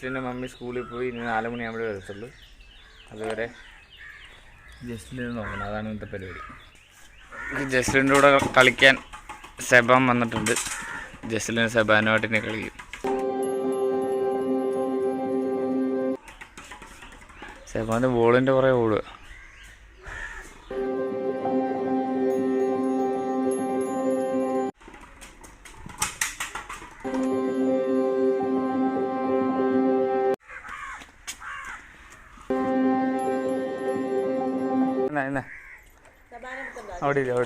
ജസ്റ്റിൻ്റെ mummy സ്കൂളിൽ പോയി ഇനി 4 മണിയാകുമ്പോഴേ വരത്തുള്ളൂ. അതുവരെ ജസ്റ്റിന് നോക്കണം. അതാണ് ഇന്നത്തെ പരിപാടി. ജസ്റ്റിൻ്റെ കൂടെ കളിക്കാൻ സെബാൻ വന്നിട്ടുണ്ട്. ജസ്റ്റിന് സെബാനുമായിട്ട് ഇനി കളിക്കും. സെബാൻ്റെ ബോളിൻ്റെ കുറേ ഓടുക. അവിടെ അവിടെ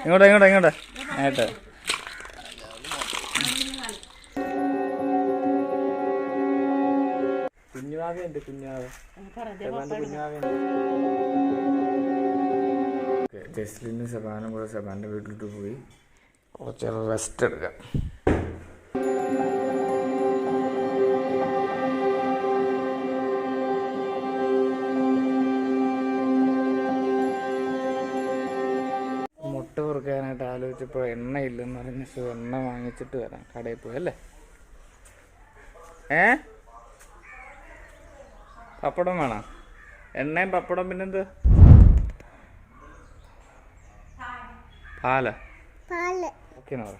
ഇങ്ങോട്ടാ ഇങ്ങോട്ടാ ഇങ്ങോട്ടാ ആയിട്ട് കുഞ്ഞുവാവയുണ്ട്. ജസ്ലിനും സെബാനും കൂടെ സെബാൻ്റെ വീട്ടിലോട്ട് പോയി കുറച്ച് റെസ്റ്റ് എടുക്കാം. മുട്ട പൊറുക്കാനായിട്ട് ആലോചിച്ചപ്പോൾ എണ്ണ ഇല്ലെന്ന് പറഞ്ഞ എണ്ണ വാങ്ങിച്ചിട്ട് വരാം. കടയിൽ പോയി അല്ലേ? പപ്പടം വേണം. എണ്ണയും പപ്പടം പിന്നെന്ത്? പാല ഓക്കേന്ന് പറ.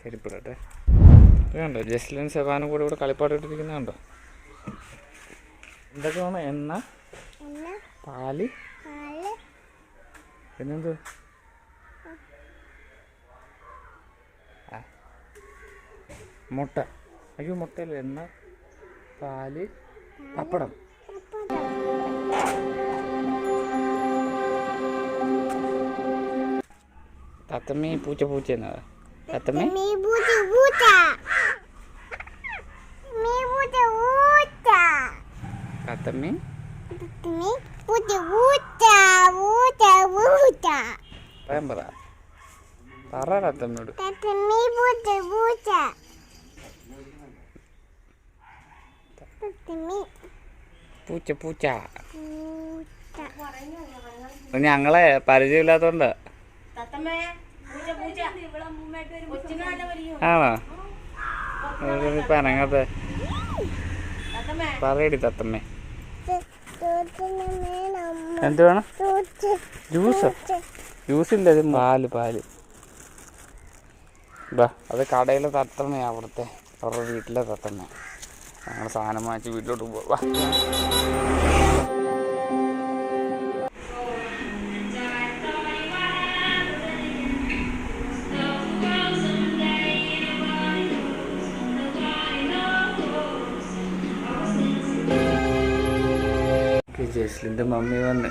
ശരിപ്പെടട്ടെ. ഇതുണ്ടോ ജസ്ലിൻ സെബാനും കൂടെ ഇവിടെ കളിപ്പാട്ടിട്ടിരിക്കുന്നുണ്ടോ? എന്തൊക്കെ വേണം? എണ്ണ, പാല്, പിന്നെന്ത്? മുട്ട. അയ്യോ മുട്ടയല്ല, എണ്ണ, പാല്, പപ്പടം. തത്തമ്മി പൂച്ച പൂച്ച എന്നാ തത്തമ്മി. തത്തമ്മി പറയാൻ പറ തത്തമ്മയോട്. പൂച്ച പൂച്ച. ഞങ്ങളെ പരിചയമില്ലാത്തോണ്ട് ആണോ ഇപ്പൊ അനങ്ങത്തെ? പറയടി തത്തമ്മേ. എന്ത് വേണം? ജ്യൂസോ? ജ്യൂസില്ല, ഇത് പാല് പാല്. ബാ അത് കടയിലെ തത്തമ്മയാ, അവിടുത്തെ അവരുടെ വീട്ടിലെ തത്തമ്മ. ഞങ്ങൾ സാധനം വാങ്ങിച്ച് വീട്ടിലോട്ട് പോവാ. ജസ്ലിൻ്റെ മമ്മി വന്ന്